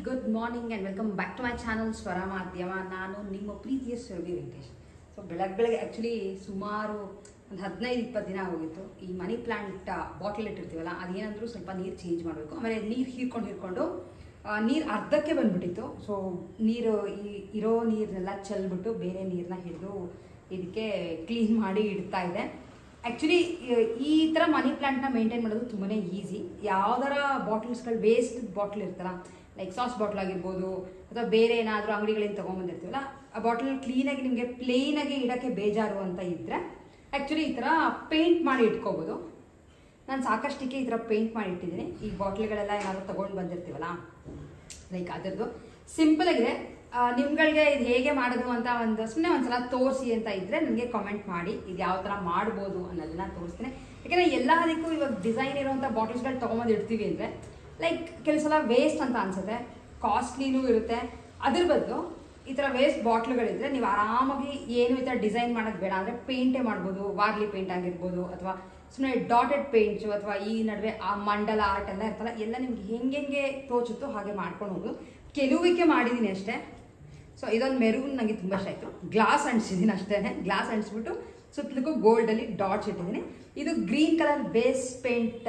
Good morning and welcome back to my channel Swara Madhyama. ನಾನು ನಿಮ್ಮ ಪ್ರೀತಿಯ ಸುರಭಿ ವೆಂಕಟೇಶ್. ಸೊ ಬೆಳಗ್ಗೆ ಆ್ಯಕ್ಚುಲಿ ಸುಮಾರು ಒಂದು 15-20 ದಿನ ಹೋಗಿತ್ತು. ಈ ಮನಿ ಪ್ಲಾಂಟ್ ಬಾಟಲ್ ಇಟ್ಟಿರ್ತೀವಲ್ಲ, ಅದೇನಂದ್ರೂ ಸ್ವಲ್ಪ ನೀರು ಚೇಂಜ್ ಮಾಡಬೇಕು. ಆಮೇಲೆ ನೀರು ಹೀರ್ಕೊಂಡು ನೀರು ಅರ್ಧಕ್ಕೆ ಬಂದುಬಿಟ್ಟಿತ್ತು. ಸೊ ನೀರು ಇರೋ ನೀರನ್ನೆಲ್ಲ ಚೆಲ್ಬಿಟ್ಟು ಬೇರೆ ನೀರನ್ನ ಹಿಡಿದು ಇದಕ್ಕೆ ಕ್ಲೀನ್ ಮಾಡಿ ಇಡ್ತಾ ಇದೆ. ಆ್ಯಕ್ಚುಲಿ ಈ ಥರ ಮನಿ ಪ್ಲಾಂಟ್ನ ಮೇಂಟೈನ್ ಮಾಡೋದು ತುಂಬಾ ಈಸಿ. ಯಾವ್ದಾರ ಬಾಟಲ್ಸ್ಗಳು ವೇಸ್ಟ್ ಬಾಟ್ಲ್ ಇರ್ತಲ್ಲ, ಲೈಕ್ ಸಾಸ್ ಬಾಟ್ಲ್ ಆಗಿರ್ಬೋದು ಅಥವಾ ಬೇರೆ ಏನಾದರೂ ಅಂಗಡಿಗಳಿಂದ ತೊಗೊಂಬಂದಿರ್ತೀವಲ್ಲ, ಆ ಬಾಟಲ್ ಕ್ಲೀನಾಗಿ ನಿಮಗೆ ಪ್ಲೇನಾಗಿ ಇಡೋಕ್ಕೆ ಬೇಜಾರು ಅಂತ ಇದ್ದರೆ ಆ್ಯಕ್ಚುಲಿ ಈ ಥರ ಪೇಂಟ್ ಮಾಡಿ ಇಟ್ಕೋಬೋದು. ನಾನು ಸಾಕಷ್ಟಕ್ಕೆ ಈ ಥರ ಪೇಂಟ್ ಮಾಡಿ ಇಟ್ಟಿದ್ದೀನಿ. ಈ ಬಾಟ್ಲ್ಗಳೆಲ್ಲ ಏನಾದರೂ ತೊಗೊಂಡು ಬಂದಿರ್ತೀವಲ್ಲ, ಲೈಕ್ ಅದರದ್ದು ಸಿಂಪಲ್ ಆಗಿದೆ. ನಿಮ್ಗಳಿಗೆ ಇದು ಹೇಗೆ ಮಾಡೋದು ಅಂತ ಸುಮ್ಮನೆ ಒಂದ್ಸಲ ತೋರಿಸಿ ಅಂತ ಇದ್ದರೆ ನನಗೆ ಕಾಮೆಂಟ್ ಮಾಡಿ. ಇದು ಯಾವ ಥರ ಮಾಡ್ಬೋದು ಅನ್ನೋದನ್ನ ತೋರಿಸ್ತೀನಿ. ಯಾಕೆಂದರೆ ಎಲ್ಲದಕ್ಕೂ ಇವಾಗ ಡಿಸೈನ್ ಇರುವಂಥ ಬಾಟಲ್ಸ್ಗಳು ತೊಗೊಂಬಂದು ಇಡ್ತೀವಿ ಅಂದರೆ ಲೈಕ್ ಕೆಲವು ಸಲ ವೇಸ್ಟ್ ಅಂತ ಅನಿಸುತ್ತೆ, ಕಾಸ್ಟ್ಲಿನೂ ಇರುತ್ತೆ. ಅದ್ರ ಬದಲು ಈ ಥರ ವೇಸ್ಟ್ ಬಾಟ್ಲುಗಳಿದ್ರೆ ನೀವು ಆರಾಮಾಗಿ ಏನು ಈ ಥರ ಡಿಸೈನ್ ಮಾಡೋದು ಬೇಡ ಅಂದರೆ ಪೇಂಟೇ ಮಾಡ್ಬೋದು. ವಾರ್ಲಿ ಪೇಂಟ್ ಆಗಿರ್ಬೋದು ಅಥವಾ ಸುಮ್ಮನೆ ಡಾಟೆಡ್ ಪೇಂಟ್ಸು ಅಥವಾ ಈ ನಡುವೆ ಆ ಮಂಡಲ ಆರ್ಟ್ ಎಲ್ಲ ಇರ್ತಲ್ಲ, ಎಲ್ಲ ನಿಮ್ಗೆ ಹೆಂಗೆ ತೋಚುತ್ತೋ ಹಾಗೆ ಮಾಡ್ಕೊಂಡು ಹೋಗೋದು. ಕೆಲವಕ್ಕೆ ಮಾಡಿದ್ದೀನಿ ಅಷ್ಟೇ. ಸೊ ಇದೊಂದು ಮೆರೂನ್ ನನಗೆ ತುಂಬ ಇಷ್ಟ ಆಯಿತು. ಗ್ಲಾಸ್ ಅಂಟಿಸಿದ್ದೀನಿ ಅಷ್ಟೇ. ಗ್ಲಾಸ್ ಅಂಟಿಸ್ಬಿಟ್ಟು ಸುತ್ತಲಿಗೂ ಗೋಲ್ಡಲ್ಲಿ ಡಾಟ್ಸ್ ಇಟ್ಟಿದ್ದೀನಿ. ಇದು ಗ್ರೀನ್ ಕಲರ್ ಬೇಸ್ ಪೇಂಟ್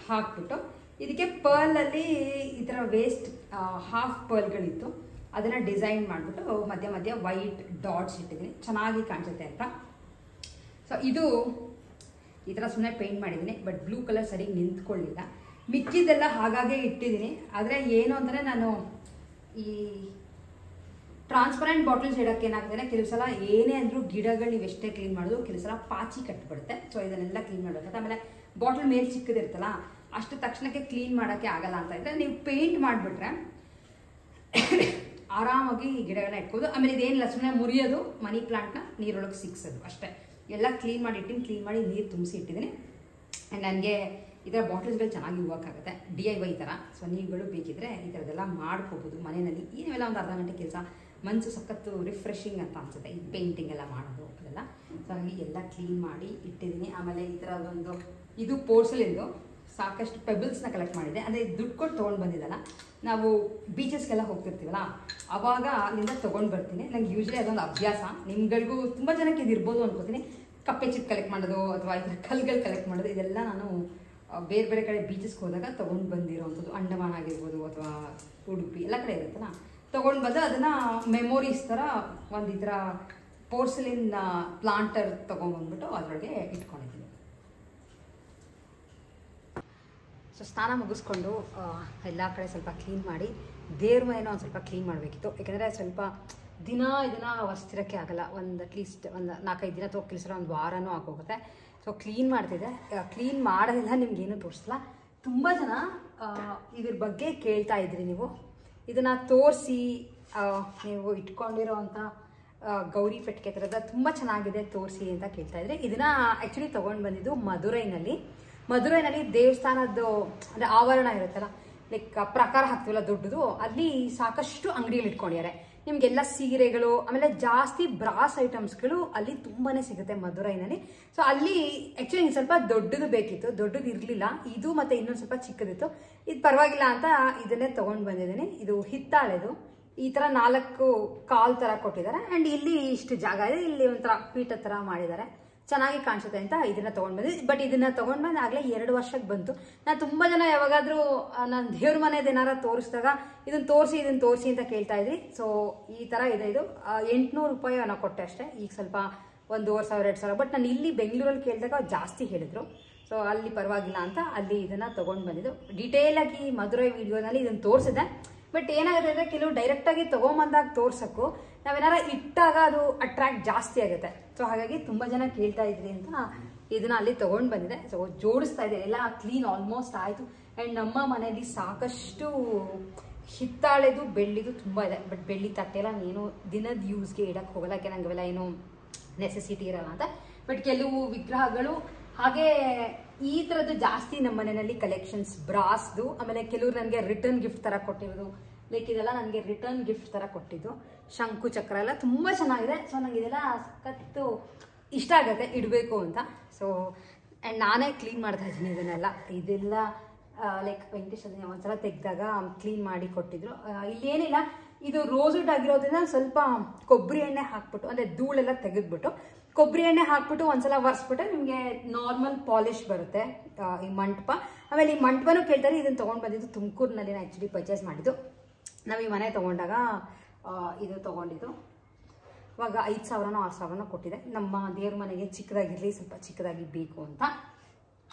ಹಾಕ್ಬಿಟ್ಟು ಇದಕ್ಕೆ ಪರ್ಲಲ್ಲಿ ಈ ಥರ ವೇಸ್ಟ್ ಹಾಫ್ ಪರ್ಲ್ಗಳಿತ್ತು, ಅದನ್ನು ಡಿಸೈನ್ ಮಾಡಿಬಿಟ್ಟು ಮಧ್ಯ ವೈಟ್ ಡಾಟ್ಸ್ ಇಟ್ಟಿದ್ದೀನಿ, ಚೆನ್ನಾಗಿ ಕಾಣಿಸುತ್ತೆ ಅಂತ. ಸೊ ಇದು ಈ ಥರ ಸುಮ್ಮನೆ ಪೇಂಟ್ ಮಾಡಿದ್ದೀನಿ, ಬಟ್ ಬ್ಲೂ ಕಲರ್ ಸರಿಗೆ ನಿಂತ್ಕೊಳ್ಳಿಲ್ಲ. ಮಿಕ್ಕಿದ್ದೆಲ್ಲ ಹಾಗಾಗೆ ಇಟ್ಟಿದ್ದೀನಿ. ಆದರೆ ಏನು ಅಂದರೆ ನಾನು ಈ ಟ್ರಾನ್ಸ್ಪರೆಂಟ್ ಬಾಟಲ್ಸ್ ಇಡೋಕ್ಕೆ ಏನಾಗ್ತದೆ, ಕೆಲವು ಸಲ ಏನೇ ಅಂದರೂ ಗಿಡಗಳು ನೀವು ಎಷ್ಟೇ ಕ್ಲೀನ್ ಮಾಡೋದು ಕೆಲವು ಸಲ ಪಾಚಿ ಕಟ್ಬಿಡುತ್ತೆ. ಸೊ ಇದನ್ನೆಲ್ಲ ಕ್ಲೀನ್ ಮಾಡಬೇಕು. ಆಮೇಲೆ ಬಾಟಲ್ ಮೇಲೆ ಚಿಕ್ಕದಿರ್ತಲ್ಲ, ಅಷ್ಟು ತಕ್ಷಣಕ್ಕೆ ಕ್ಲೀನ್ ಮಾಡೋಕ್ಕೆ ಆಗಲ್ಲ ಅಂತ ಇದ್ದರೆ ನೀವು ಪೇಂಟ್ ಮಾಡಿಬಿಟ್ರೆ ಆರಾಮಾಗಿ ಈ ಗಿಡಗಳನ್ನ ಇಟ್ಕೋದು. ಆಮೇಲೆ ಇದೇನಿಲ್ಲ, ಸುಮ್ಮನೆ ಮುರಿಯೋದು, ಮನಿ ಪ್ಲಾಂಟ್ನ ನೀರೊಳಗೆ ಸಿಕ್ಸೋದು ಅಷ್ಟೇ. ಎಲ್ಲ ಕ್ಲೀನ್ ಮಾಡಿ ಇಟ್ಟಿನಿ, ಕ್ಲೀನ್ ಮಾಡಿ ನೀರು ತುಂಬಿಸಿ ಇಟ್ಟಿದ್ದೀನಿ. ಆ್ಯಂಡ್ ನನಗೆ ಈ ಥರ ಬಾಟಲ್ಸ್ಗಳು ಚೆನ್ನಾಗಿ ವರ್ಕ್ ಆಗುತ್ತೆ, DIY ಥರ. ಸೊ ನೀವುಗಳು ಬೇಕಿದ್ರೆ ಈ ಥರದ್ದೆಲ್ಲ ಮಾಡ್ಕೋಬೋದು ಮನೆಯಲ್ಲಿ. ಏನೆಲ್ಲ ಒಂದು ಅರ್ಧ ಗಂಟೆ ಕೆಲಸ, ಮನಸ್ಸು ಸಖತ್ತು ರಿಫ್ರೆಶಿಂಗ್ ಅಂತ ಅನಿಸುತ್ತೆ ಈ ಪೇಂಟಿಂಗ್ ಎಲ್ಲ ಮಾಡೋದು ಅದೆಲ್ಲ. ಸೊ ಹಾಗಾಗಿ ಎಲ್ಲ ಕ್ಲೀನ್ ಮಾಡಿ ಇಟ್ಟಿದ್ದೀನಿ. ಆಮೇಲೆ ಈ ಥರದೊಂದು ಇದು ಪೋರ್ಸಲಿಂದು ಸಾಕಷ್ಟು ಪೆಬಲ್ಸ್ನ ಕಲೆಕ್ಟ್ ಮಾಡಿದೆ. ಅಂದರೆ ದುಡ್ಡು ಕೊಟ್ಟು ತೊಗೊಂಡು ಬಂದಿದ್ದಲ್ಲ, ನಾವು ಬೀಚಸ್ಗೆಲ್ಲ ಹೋಗ್ತಿರ್ತೀವಲ್ಲ ಆವಾಗ ಅಲ್ಲಿಂದ ತೊಗೊಂಡು ಬರ್ತೀನಿ. ನಂಗೆ ಯೂಶ್ವಲಿ ಅದೊಂದು ಅಭ್ಯಾಸ. ನಿಮ್ಗಳಿಗೂ ತುಂಬ ಜನಕ್ಕೆ ಇದು ಇರ್ಬೋದು ಅನ್ಕೋತೀನಿ. ಕಪ್ಪೆ ಚಿಪ್ ಕಲೆಕ್ಟ್ ಮಾಡೋದು ಅಥವಾ ಈ ಥರ ಕಲ್ಗಳು ಕಲೆಕ್ಟ್ ಮಾಡೋದು, ಇದೆಲ್ಲ ನಾನು ಬೇರೆ ಬೇರೆ ಕಡೆ ಬೀಚಸ್ಗೆ ಹೋದಾಗ ತೊಗೊಂಡು ಬಂದಿರೋವಂಥದ್ದು. ಅಂಡಮಾನ್ ಆಗಿರ್ಬೋದು ಅಥವಾ ಉಡುಪಿ ಎಲ್ಲ ಕಡೆ ಇರುತ್ತಲ್ಲ, ತೊಗೊಂಡು ಬಂದು ಅದನ್ನು ಮೆಮೊರೀಸ್ ಥರ ಒಂದು ಈ ಥರ ಪೋರ್ಸಲಿನ್ ಪ್ಲಾಂಟರ್ ತೊಗೊಂಡ್ಬಂದ್ಬಿಟ್ಟು ಅದರೊಳಗೆ ಇಟ್ಕೊಂಡಿದ್ದೀನಿ. ಸೊ ಸ್ನಾನ ಮುಗಿಸ್ಕೊಂಡು ಎಲ್ಲ ಕಡೆ ಸ್ವಲ್ಪ ಕ್ಲೀನ್ ಮಾಡಿ ದೇವ್ರ ಮನೆಯೂ ಒಂದು ಸ್ವಲ್ಪ ಕ್ಲೀನ್ ಮಾಡಬೇಕಿತ್ತು. ಯಾಕೆಂದರೆ ಸ್ವಲ್ಪ ದಿನ ಇದನ್ನು ಒರೆಸ್ತಿರೋಕ್ಕೆ ಆಗಲ್ಲ. ಒಂದು ಅಟ್ಲೀಸ್ಟ್ ಒಂದು 4-5 ದಿನ ಕೆಲಸ ಒಂದು ವಾರನೂ ಆಗೋಗುತ್ತೆ. ಸೊ ಕ್ಲೀನ್ ಮಾಡ್ತಿದ್ದೆ. ಕ್ಲೀನ್ ಮಾಡೋದಿಲ್ಲ, ನಿಮ್ಗೇನು ತೋರಿಸಲ್ಲ. ತುಂಬ ಜನ ಇದ್ರ ಬಗ್ಗೆ ಕೇಳ್ತಾ ಇದ್ರಿ. ನೀವು ಇದನ್ನು ತೋರಿಸಿ, ನೀವು ಇಟ್ಕೊಂಡಿರೋವಂಥ ಗೌರಿ ಪೆಟ್ಟಿಗೆ ಥರದ ತುಂಬ ಚೆನ್ನಾಗಿದೆ ತೋರಿಸಿ ಅಂತ ಕೇಳ್ತಾಯಿದ್ರಿ. ಇದನ್ನು ಆ್ಯಕ್ಚುಲಿ ತೊಗೊಂಡು ಬಂದಿದ್ದು ಮಧುರೈನಲ್ಲಿ ದೇವಸ್ಥಾನದ್ದು ಅಂದರೆ ಆವರಣ ಇರುತ್ತಲ್ಲ, ಲೈಕ್ ಪ್ರಕಾರ ಹಾಕ್ತೀವಲ್ಲ ದೊಡ್ಡದು, ಅಲ್ಲಿ ಸಾಕಷ್ಟು ಅಂಗಡಿಗಳು ಇಟ್ಕೊಂಡಿದ್ದಾರೆ. ನಿಮಗೆಲ್ಲ ಸೀರೆಗಳು ಆಮೇಲೆ ಜಾಸ್ತಿ ಬ್ರಾಸ್ ಐಟಮ್ಸ್ಗಳು ಅಲ್ಲಿ ತುಂಬಾ ಸಿಗುತ್ತೆ ಮಧುರೈನಲ್ಲಿ. ಸೊ ಅಲ್ಲಿ ಆ್ಯಕ್ಚುಲಿ ಸ್ವಲ್ಪ ದೊಡ್ಡದು ಬೇಕಿತ್ತು, ದೊಡ್ಡದು ಇರಲಿಲ್ಲ. ಇದು ಮತ್ತು ಇನ್ನೊಂದು ಸ್ವಲ್ಪ ಚಿಕ್ಕದಿತ್ತು. ಇದು ಪರವಾಗಿಲ್ಲ ಅಂತ ಇದನ್ನೇ ತೊಗೊಂಡು ಬಂದಿದ್ದೀನಿ. ಇದು ಹಿತ್ತಾಳೆದು, ಈ ಥರ 4 ಕಾಲ್ ಥರ ಕೊಟ್ಟಿದ್ದಾರೆ. ಆ್ಯಂಡ್ ಇಲ್ಲಿ ಇಷ್ಟು ಜಾಗ ಇದೆ, ಇಲ್ಲಿ ಒಂಥರ ಪೀಠ ಥರ ಮಾಡಿದ್ದಾರೆ, ಚೆನ್ನಾಗಿ ಕಾಣಿಸುತ್ತೆ ಅಂತ ಇದನ್ನು ತೊಗೊಂಡು ಬಂದಿದ್ದೆ. ಬಟ್ ಇದನ್ನು ತೊಗೊಂಡು ಬಂದು ಆಗಲೇ 2 ವರ್ಷಕ್ಕೆ ಬಂತು. ನಾನು ತುಂಬ ಜನ ಯಾವಾಗಾದರೂ ನಾನು ದೇವ್ರ ಮನೆದು ಏನಾರ ತೋರಿಸಿದಾಗ ಇದನ್ನು ತೋರಿಸಿ ಅಂತ ಕೇಳ್ತಾ ಇದ್ರಿ. ಸೊ ಈ ಥರ ಇದೆ. ಇದು 800 ರೂಪಾಯಿ ನಾನು ಕೊಟ್ಟೆ ಅಷ್ಟೇ. ಈಗ ಸ್ವಲ್ಪ 1,500-2,000. ಬಟ್ ನಾನು ಇಲ್ಲಿ ಬೆಂಗಳೂರಲ್ಲಿ ಕೇಳಿದಾಗ ಜಾಸ್ತಿ ಹೇಳಿದ್ರು. ಸೊ ಅಲ್ಲಿ ಪರವಾಗಿಲ್ಲ ಅಂತ ಅಲ್ಲಿ ಇದನ್ನು ತೊಗೊಂಡು ಬಂದಿದ್ದು. ಡೀಟೇಲಾಗಿ ಮಧುರೈ ವಿಡಿಯೋನಲ್ಲಿ ಇದನ್ನು ತೋರಿಸಿದೆ. ಬಟ್ ಏನಾಗುತ್ತೆ ಅಂದರೆ ಕೆಲವು ಡೈರೆಕ್ಟಾಗಿ ತೊಗೊಂಬಂದಾಗ ತೋರ್ಸೋಕ್ಕೂ ನಾವೇನಾರ ಇಟ್ಟಾಗ ಅದು ಅಟ್ರಾಕ್ಟ್ ಜಾಸ್ತಿ ಆಗುತ್ತೆ. ಸೊ ಹಾಗಾಗಿ ತುಂಬ ಜನ ಕೇಳ್ತಾ ಇದ್ರಿ ಅಂತ ಇದನ್ನು ಅಲ್ಲಿ ತೊಗೊಂಡು ಬಂದಿದೆ. ಸೊ ಜೋಡಿಸ್ತಾ ಇದೆ, ಎಲ್ಲ ಕ್ಲೀನ್ ಆಲ್ಮೋಸ್ಟ್ ಆಯಿತು. ಆ್ಯಂಡ್ ನಮ್ಮ ಮನೆಯಲ್ಲಿ ಸಾಕಷ್ಟು ಹಿತ್ತಾಳೆದು ಬೆಳ್ಳಿದು ತುಂಬ ಇದೆ. ಬಟ್ ಬೆಳ್ಳಿ ತಟ್ಟೆಲ್ಲ ನಾನು ದಿನದ ಯೂಸ್ಗೆ ಇಡಕ್ಕೆ ಹೋಗಲ್ಲ, ಯಾಕೆ ನಂಗೆ ಅವೆಲ್ಲ ಏನೋ ನೆಸೆಸಿಟಿ ಇರಲ್ಲ ಅಂತ. ಬಟ್ ಕೆಲವು ವಿಗ್ರಹಗಳು ಹಾಗೆ ಈ ಥರದ್ದು ಜಾಸ್ತಿ ನಮ್ಮ ಮನೆಯಲ್ಲಿ ಕಲೆಕ್ಷನ್ಸ್ ಬ್ರಾಸ್ದು. ಆಮೇಲೆ ಕೆಲವರು ನನಗೆ ರಿಟರ್ನ್ ಗಿಫ್ಟ್ ಥರ ಕೊಟ್ಟಿರೋದು, ಲೈಕ್ ಇದೆಲ್ಲ ನನಗೆ ರಿಟರ್ನ್ ಗಿಫ್ಟ್ ಥರ ಕೊಟ್ಟಿದ್ದು. ಶಂಕು ಚಕ್ರ ಎಲ್ಲ ತುಂಬ ಚೆನ್ನಾಗಿದೆ. ಸೊ ನನಗೆ ಇದೆಲ್ಲ ಸಖತ್ತು ಇಷ್ಟ ಆಗುತ್ತೆ ಇಡಬೇಕು ಅಂತ. ಸೊ ಆ್ಯಂಡ್ ನಾನೇ ಕ್ಲೀನ್ ಮಾಡ್ತಾ ಇದ್ದೀನಿ ಇದನ್ನೆಲ್ಲ. ಇದೆಲ್ಲ ಲೈಕ್ ವೆಂಕಟೇಶ್ ಅದನ್ನ ಒಂದ್ಸಲ ತೆಗೆದಾಗ ಕ್ಲೀನ್ ಮಾಡಿ ಕೊಟ್ಟಿದ್ರು. ಇಲ್ಲೇನಿಲ್ಲ, ಇದು ರೋಸ್ವುಡ್ ಆಗಿರೋದ್ರಿಂದ ಸ್ವಲ್ಪ ಕೊಬ್ಬರಿ ಎಣ್ಣೆ ಹಾಕ್ಬಿಟ್ಟು, ಅಂದರೆ ಧೂಳೆಲ್ಲ ತೆಗೆದ್ಬಿಟ್ಟು ಕೊಬ್ಬರಿ ಎಣ್ಣೆ ಹಾಕ್ಬಿಟ್ಟು ಒಂದ್ಸಲ ಒರೆಸ್ಬಿಟ್ರೆ ನಿಮಗೆ ನಾರ್ಮಲ್ ಪಾಲಿಶ್ ಬರುತ್ತೆ ಈ ಮಂಟಪ. ಆಮೇಲೆ ಈ ಮಂಟಪನೂ ಕೇಳ್ತಾರೆ. ಇದನ್ನು ತೊಗೊಂಡು ಬಂದಿದ್ದು ತುಮಕೂರಿನಲ್ಲಿ ನಾನು ಆ್ಯಕ್ಚುಲಿ ಪರ್ಚೇಸ್ ಮಾಡಿದ್ದು. ನಾವು ಈ ಮನೆ ತೊಗೊಂಡಾಗ ಇದು ತೊಗೊಂಡಿದ್ದು. ಇವಾಗ 5,000 6,000 ಕೊಟ್ಟಿದೆ. ನಮ್ಮ ದೇವ್ರ ಮನೆಗೆ ಚಿಕ್ಕದಾಗಿರಲಿ, ಸ್ವಲ್ಪ ಚಿಕ್ಕದಾಗಿ ಬೇಕು ಅಂತ.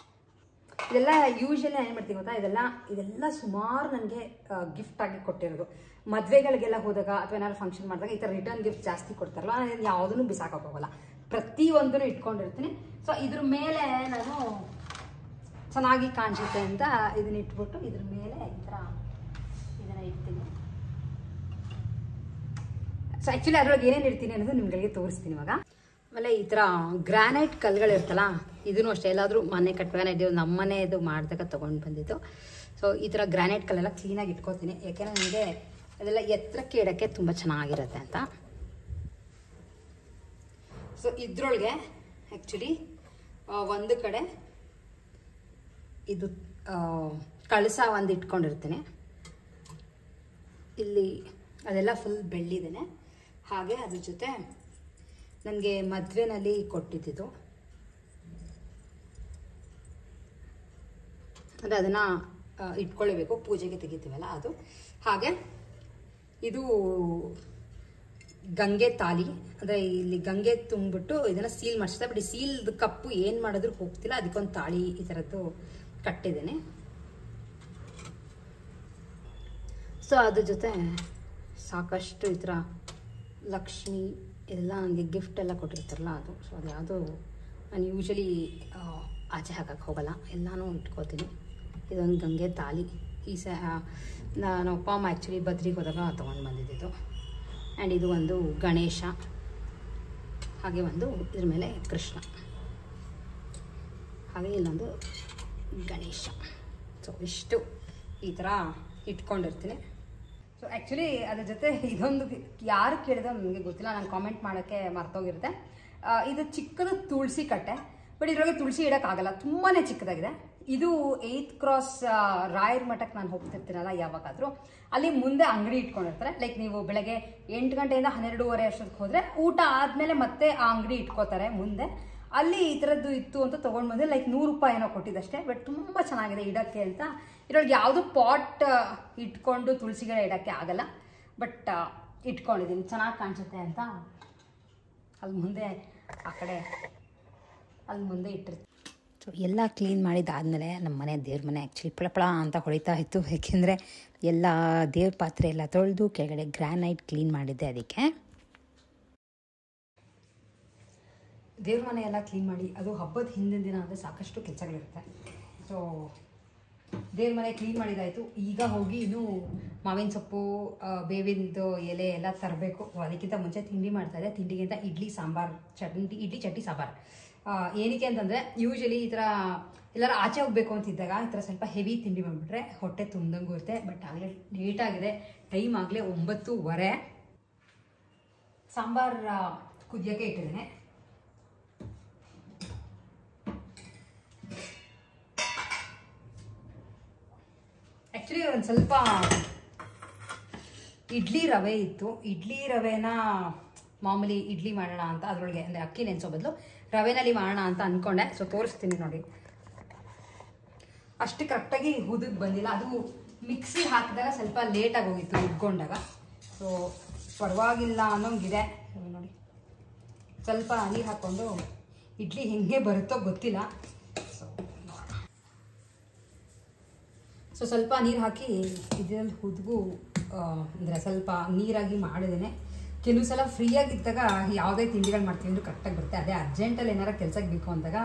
ಇದೆಲ್ಲ ಯೂಶಲಿ ಏನು ಮಾಡ್ತೀವಿ ಗೊತ್ತಾ, ಇದೆಲ್ಲ ಸುಮಾರು ನನಗೆ ಗಿಫ್ಟ್ ಆಗಿ ಕೊಟ್ಟಿರೋದು. ಮದುವೆಗಳಿಗೆಲ್ಲ ಹೋದಾಗ ಅಥವಾ ಏನಾದ್ರು ಫಂಕ್ಷನ್ ಮಾಡಿದಾಗ ಈ ಥರ ರಿಟರ್ನ್ ಗಿಫ್ಟ್ ಜಾಸ್ತಿ ಕೊಡ್ತಾರಲ್ಲ, ನಾನು ಯಾವುದನ್ನು ಬಿಸಾಕೋಕ್ಕೋಗಲ್ಲ, ಪ್ರತಿಯೊಂದನ್ನು ಇಟ್ಕೊಂಡಿರ್ತೀನಿ. ಸೊ ಇದ್ರ ಮೇಲೆ ನಾನು ಚೆನ್ನಾಗಿ ಕಾಣಿಸುತ್ತೆ ಅಂತ ಇದನ್ನ ಇಟ್ಬಿಟ್ಟು ಇದ್ರ ಮೇಲೆ ಈ ಥರ ಇದನ್ನು ಇಡ್ತೀನಿ. ಸೊ ಆ್ಯಕ್ಚುಲಿ ಅದ್ರೊಳಗೆ ಏನೇನು ಇಡ್ತೀನಿ ಅನ್ನೋದು ನಿಮ್ಗಳಿಗೆ ತೋರಿಸ್ತೀನಿ ಇವಾಗ. ಆಮೇಲೆ ಈ ಥರ ಗ್ರಾನೈಟ್ ಕಲ್ಗಳಿರ್ತಲ್ಲ, ಇದನ್ನು ಅಷ್ಟೇ ಎಲ್ಲಾದರೂ ಮನೆ ಕಟ್ಟಬೇಕಾದ್ರೆ ಇದು ನಮ್ಮ ಮನೆಯದು ಮಾಡಿದಾಗ ತೊಗೊಂಡು ಬಂದಿದ್ದು. ಸೊ ಈ ಥರ ಗ್ರಾನೈಟ್ ಕಲ್ಲೆಲ್ಲ ಕ್ಲೀನಾಗಿ ಇಟ್ಕೋತೀನಿ, ಯಾಕೆಂದರೆ ನನಗೆ ಅದೆಲ್ಲ ಎತ್ತರಕ್ಕೆ ಇಡೋಕ್ಕೆ ತುಂಬ ಚೆನ್ನಾಗಿರುತ್ತೆ ಅಂತ. ಸೊ ಇದ್ರೊಳಗೆ ಆ್ಯಕ್ಚುಲಿ ಒಂದು ಕಡೆ ಇದು ಕಳಸ ಒಂದು ಇಟ್ಕೊಂಡಿರ್ತೀನಿ. ಇಲ್ಲಿ ಅದೆಲ್ಲ ಫುಲ್ ಬೆಳ್ಳಿದ್ದೇನೆ. ಹಾಗೆ ಅದ್ರ ಜೊತೆ ನನಗೆ ಮದುವೆನಲ್ಲಿ ಕೊಟ್ಟಿದ್ದು, ಅಂದರೆ ಅದನ್ನು ಇಟ್ಕೊಳ್ಳೇಬೇಕು, ಪೂಜೆಗೆ ತೆಗಿತೀವಲ್ಲ ಅದು. ಹಾಗೆ ಇದು ಗಂಗೆ ತಾಲಿ, ಅಂದರೆ ಇಲ್ಲಿ ಗಂಗೆ ತುಂಬಿಬಿಟ್ಟು ಇದನ್ನು ಸೀಲ್ ಮಾಡಿಸ್ತಾ. ಬಟ್ ಈ ಸೀಲ್ದು ಕಪ್ಪು ಏನು ಮಾಡಿದ್ರು ಹೋಗ್ತಿಲ್ಲ, ಅದಕ್ಕೊಂದು ತಾಳಿ ಈ ಥರದ್ದು ಕಟ್ಟಿದ್ದೇನೆ. ಸೊ ಅದ್ರ ಜೊತೆ ಸಾಕಷ್ಟು ಈ ಥರ ಲಕ್ಷ್ಮಿ ಎಲ್ಲ ನನಗೆ ಗಿಫ್ಟ್ ಎಲ್ಲ ಕೊಟ್ಟಿರ್ತಾರಲ್ಲ ಅದು. ಸೊ ಅದು ಯಾವುದೋ ನಾನು ಯೂಶಲಿ ಆಚೆ ಹಾಕಕ್ಕೆ ಹೋಗಲ್ಲ, ಎಲ್ಲನೂ ಇಟ್ಕೋತೀನಿ. ಇದೊಂದು ಗಂಗೆ ತಾಲಿ. ನಾನು ಅಪ್ಪ ಅಮ್ಮ ಆ್ಯಕ್ಚುಲಿ ಬದ್ರಿಗೆ ಹೋದಾಗ ತೊಗೊಂಡು ಬಂದಿದ್ದು. ಆ್ಯಂಡ್ ಇದು ಒಂದು ಗಣೇಶ, ಹಾಗೆ ಒಂದು ಇದ್ರ ಮೇಲೆ ಕೃಷ್ಣ, ಹಾಗೆ ಇಲ್ಲೊಂದು ಗಣೇಶ. ಸೊ ಇಷ್ಟು ಈ ಥರ ಇಟ್ಕೊಂಡಿರ್ತೀನಿ. ಸೊ ಆ್ಯಕ್ಚುಲಿ ಅದ್ರ ಜೊತೆ ಇದೊಂದು ಯಾರು ಕೇಳಿದ್ರೆ ನನಗೆ ಗೊತ್ತಿಲ್ಲ, ನಾನು ಕಾಮೆಂಟ್ ಮಾಡೋಕ್ಕೆ ಮರ್ತೋಗಿರುತ್ತೆ. ಇದು ಚಿಕ್ಕದು ತುಳಸಿ ಕಟ್ಟೆ, ಬಟ್ ಇದ್ರೊಳಗೆ ತುಳಸಿ ಇಡೋಕ್ಕಾಗಲ್ಲ, ತುಂಬಾ ಚಿಕ್ಕದಾಗಿದೆ. ಇದು 8th ಕ್ರಾಸ್ ರಾಯರ ಮಠಕ್ಕೆ ನಾನು ಹೋಗ್ತಿರ್ತೀನಲ್ಲ ಯಾವಾಗಾದರೂ, ಅಲ್ಲಿ ಮುಂದೆ ಅಂಗಡಿ ಇಟ್ಕೊಂಡಿರ್ತಾರೆ. ಲೈಕ್ ನೀವು ಬೆಳಗ್ಗೆ 8 ಗಂಟೆಯಿಂದ 12:30 ಅಷ್ಟೊತ್ತಿಗೆ ಹೋದರೆ ಊಟ ಆದಮೇಲೆ ಮತ್ತೆ ಆ ಅಂಗಡಿ ಇಟ್ಕೋತಾರೆ ಮುಂದೆ. ಅಲ್ಲಿ ಈ ಥರದ್ದು ಇತ್ತು ಅಂತ ತೊಗೊಂಡು ಬಂದೆ. ಲೈಕ್ 100 ರೂಪಾಯಿ ಏನೋ ಕೊಟ್ಟಿದ್ದಷ್ಟೇ, ಬಟ್ ತುಂಬ ಚೆನ್ನಾಗಿದೆ ಇಡೋಕ್ಕೆ ಅಂತ. ಇದ್ರೊಳಗೆ ಯಾವುದು ಪಾಟ್ ಇಟ್ಕೊಂಡು ತುಳಸಿಗಳ ಇಡೋಕ್ಕೆ ಆಗಲ್ಲ, ಬಟ್ ಇಟ್ಕೊಂಡಿದ್ದೀನಿ ಚೆನ್ನಾಗಿ ಕಾಣಿಸುತ್ತೆ ಅಂತ. ಅಲ್ಲಿ ಮುಂದೆ ಆ ಕಡೆ ಅಲ್ಲಿ ಮುಂದೆ ಇಟ್ಟಿರ್ತೀನಿ. ಸೊ ಎಲ್ಲ ಕ್ಲೀನ್ ಮಾಡಿದ್ದಾದಮೇಲೆ ನಮ್ಮ ಮನೆ ದೇವ್ರ ಮನೆ ಆ್ಯಕ್ಚುಲಿ ಪಳಪಳ ಅಂತ ಹೊಳಿತಾ ಇತ್ತು, ಏಕೆಂದರೆ ಎಲ್ಲ ದೇವ್ರ ಪಾತ್ರೆ ಎಲ್ಲ ತೊಳೆದು ಕೆಳಗಡೆ ಗ್ರಾನೈಟ್ ಕ್ಲೀನ್ ಮಾಡಿದ್ದೆ. ಅದಕ್ಕೆ ದೇವ್ರ ಮನೆ ಎಲ್ಲ ಕ್ಲೀನ್ ಮಾಡಿ, ಅದು ಹಬ್ಬದ ಹಿಂದಿನ ದಿನ ಅಂದರೆ ಸಾಕಷ್ಟು ಕೆಲಸಗಳಿರುತ್ತೆ. ಸೊ ದೇವ್ರ ಮನೆ ಕ್ಲೀನ್ ಮಾಡಿದಾಯಿತು. ಈಗ ಹೋಗಿ ಇನ್ನೂ ಮಾವಿನ ಸೊಪ್ಪು, ಬೇವಿಂದು ಎಲೆ ಎಲ್ಲ ತರಬೇಕು. ಅದಕ್ಕಿಂತ ಮುಂಚೆ ತಿಂಡಿ ಮಾಡ್ತಾಯಿದ್ದೆ. ತಿಂಡಿಗಿಂತ ಇಡ್ಲಿ ಚಟ್ನಿ ಸಾಂಬಾರು. ಏನಕ್ಕೆ ಅಂತಂದರೆ ಯೂಶಲಿ ಈ ಥರ ಎಲ್ಲರೂ ಆಚೆ ಹೋಗಬೇಕು ಅಂತಿದ್ದಾಗ ಈ ಥರ ಸ್ವಲ್ಪ ಹೆವಿ ತಿಂಡಿ ಮಾಡಿಬಿಟ್ರೆ ಹೊಟ್ಟೆ ತುಂಬ್ದಂಗೂ ಇರುತ್ತೆ. ಬಟ್ ಆಗಲೇ ಲೇಟಾಗಿದೆ, ಟೈಮ್ ಆಗಲೇ 9:15. ಸಾಂಬಾರು ಕುದಿಯೋಕ್ಕೆ ಇಟ್ಟಿದ್ದೇನೆ. ಆ್ಯಕ್ಚುಲಿ ಒಂದು ಸ್ವಲ್ಪ ಇಡ್ಲಿ ರವೆ ಇತ್ತು. ಇಡ್ಲಿ ರವೆನ ಮಾಮೂಲಿ ಇಡ್ಲಿ ಮಾಡೋಣ ಅಂತ ಅದರೊಳಗೆ, ಅಂದರೆ ಅಕ್ಕಿ ನೆನೆಸೋ ಬದಲು ರವೆನಲ್ಲಿ ಮಾಡೋಣ ಅಂತ ಅಂದ್ಕೊಂಡೆ. ಸೊ ತೋರಿಸ್ತೀನಿ ನೋಡಿ. ಅಷ್ಟು ಕರೆಕ್ಟಾಗಿ ಹುದುಗ್ ಬಂದಿಲ್ಲ, ಅದು ಮಿಕ್ಸಿ ಹಾಕಿದಾಗ ಸ್ವಲ್ಪ ಲೇಟಾಗಿ ಹೋಗಿತ್ತು ಉದ್ಕೊಂಡಾಗ. ಸೊ ಪರವಾಗಿಲ್ಲ ಅನ್ನೋಂಗಿದೆ ನೋಡಿ. ಸ್ವಲ್ಪ ನೀರು ಹಾಕ್ಕೊಂಡು ಇಡ್ಲಿ ಹೆಂಗೆ ಬರುತ್ತೋ ಗೊತ್ತಿಲ್ಲ. ಸೊ ಸ್ವಲ್ಪ ನೀರು ಹಾಕಿ ಇದರಲ್ಲಿ ಹುದುಗು, ಅಂದರೆ ಸ್ವಲ್ಪ ನೀರಾಗಿ ಮಾಡಿದ್ದೇನೆ. ಕೆಲವು ಸಲ ಫ್ರೀಯಾಗಿದ್ದಾಗ ಯಾವುದೇ ತಿಂಡಿಗಳು ಮಾಡ್ತೀವಿ ಅಂದರೂ ಕರೆಕ್ಟಾಗಿ ಬರುತ್ತೆ. ಅದೇ ಅರ್ಜೆಂಟಲ್ಲಿ ಏನಾರು ಕೆಲಸಕ್ಕೆ ಬೇಕು ಅಂದಾಗ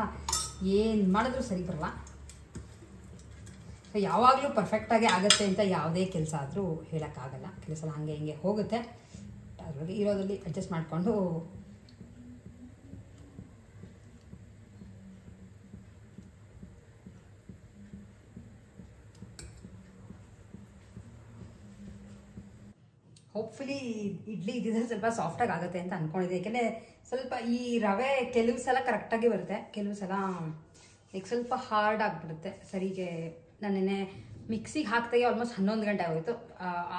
ಏನು ಮಾಡಿದ್ರೂ ಸರಿ ಬರಲ್ಲ. ಸೊ ಯಾವಾಗಲೂ ಪರ್ಫೆಕ್ಟಾಗಿ ಆಗುತ್ತೆ ಅಂತ ಯಾವುದೇ ಕೆಲಸ ಆದರೂ ಹೇಳೋಕ್ಕಾಗಲ್ಲ. ಕೆಲವು ಸಲ ಹಾಗೆ ಹಿಂಗೆ ಹೋಗುತ್ತೆ. ಅದರೊಳಗೆ ಇರೋದ್ರಲ್ಲಿ ಅಡ್ಜಸ್ಟ್ ಮಾಡಿಕೊಂಡು ಹೋಪ್ಫುಲಿ ಇಡ್ಲಿ ಇದ್ದಿದ್ರೆ ಸ್ವಲ್ಪ ಸಾಫ್ಟಾಗಿ ಆಗುತ್ತೆ ಅಂತ ಅಂದ್ಕೊಂಡಿದ್ದೆ. ಯಾಕೆಂದರೆ ಸ್ವಲ್ಪ ಈ ರವೆ ಕೆಲವು ಸಲ ಕರೆಕ್ಟಾಗಿ ಬರುತ್ತೆ, ಕೆಲವು ಸಲ ಈಗ ಸ್ವಲ್ಪ ಹಾರ್ಡ್ ಆಗಿಬಿಡುತ್ತೆ, ಸರಿಗೆ ನಾನು ನೆನ್ನೆ ಮಿಕ್ಸಿಗೆ ಹಾಕ್ದಾಗೆ ಆಲ್ಮೋಸ್ಟ್ 11 ಗಂಟೆ ಆಗೋಯ್ತು.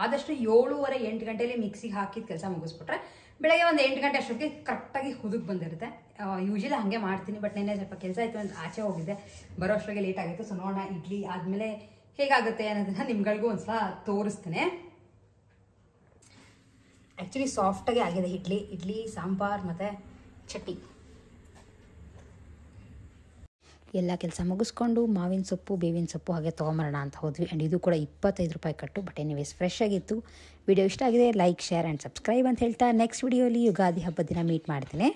ಆದಷ್ಟು 7:30 8 ಗಂಟೆಯಲ್ಲಿ ಮಿಕ್ಸಿಗೆ ಹಾಕಿದ ಕೆಲಸ ಮುಗಿಸ್ಬಿಟ್ರೆ ಬೆಳಗ್ಗೆ ಒಂದು 8 ಗಂಟೆ ಅಷ್ಟೊತ್ತಿಗೆ ಕರೆಕ್ಟಾಗಿ ಹುದುಗ್ ಬಂದಿರುತ್ತೆ. ಯೂಶಲಿ ಹಾಗೆ ಮಾಡ್ತೀನಿ, ಬಟ್ ನೆನ್ನೆ ಸ್ವಲ್ಪ ಕೆಲಸ ಆಯಿತು ಅಂತ ಆಚೆ ಹೋಗಿದ್ದೆ, ಬರೋ ಅಷ್ಟೊತ್ತಿಗೆ ಲೇಟ್ ಆಗಿತ್ತು. ಸೊ ನೋಡೋಣ ಇಡ್ಲಿ ಆದಮೇಲೆ ಹೇಗಾಗುತ್ತೆ ಅನ್ನೋದನ್ನು ನಿಮ್ಗಳಿಗೂ ಒಂದ್ಸಲ ತೋರಿಸ್ತೇನೆ. ಆ್ಯಕ್ಚುಲಿ ಸಾಫ್ಟಾಗಿ ಆಗಿದೆ ಇಡ್ಲಿ ಸಾಂಬಾರು ಮತ್ತು ಚಟ್ನಿ. ಎಲ್ಲ ಕೆಲಸ ಮುಗಿಸ್ಕೊಂಡು ಮಾವಿನ ಸೊಪ್ಪು ಬೇವಿನ ಸೊಪ್ಪು ಹಾಗೆ ತೊಗೊಂಬರೋಣ ಅಂತ ಹೋದ್ವಿ. ಆ್ಯಂಡ್ ಇದು ಕೂಡ 25 ರೂಪಾಯಿ ಕಟ್ಟು. ಬಟ್ ಎನಿವೇಸ್ ಫ್ರೆಶ್ ಆಗಿತ್ತು. ವಿಡಿಯೋ ಇಷ್ಟ ಆಗಿದೆ ಲೈಕ್ ಶೇರ್ ಆ್ಯಂಡ್ ಸಬ್ಸ್ಕ್ರೈಬ್ ಅಂತ ಹೇಳ್ತಾ ನೆಕ್ಸ್ಟ್ ವಿಡಿಯೋಲಿ ಯುಗಾದಿ ಹಬ್ಬದ ದಿನ ಮೀಟ್ ಮಾಡ್ತೀನಿ.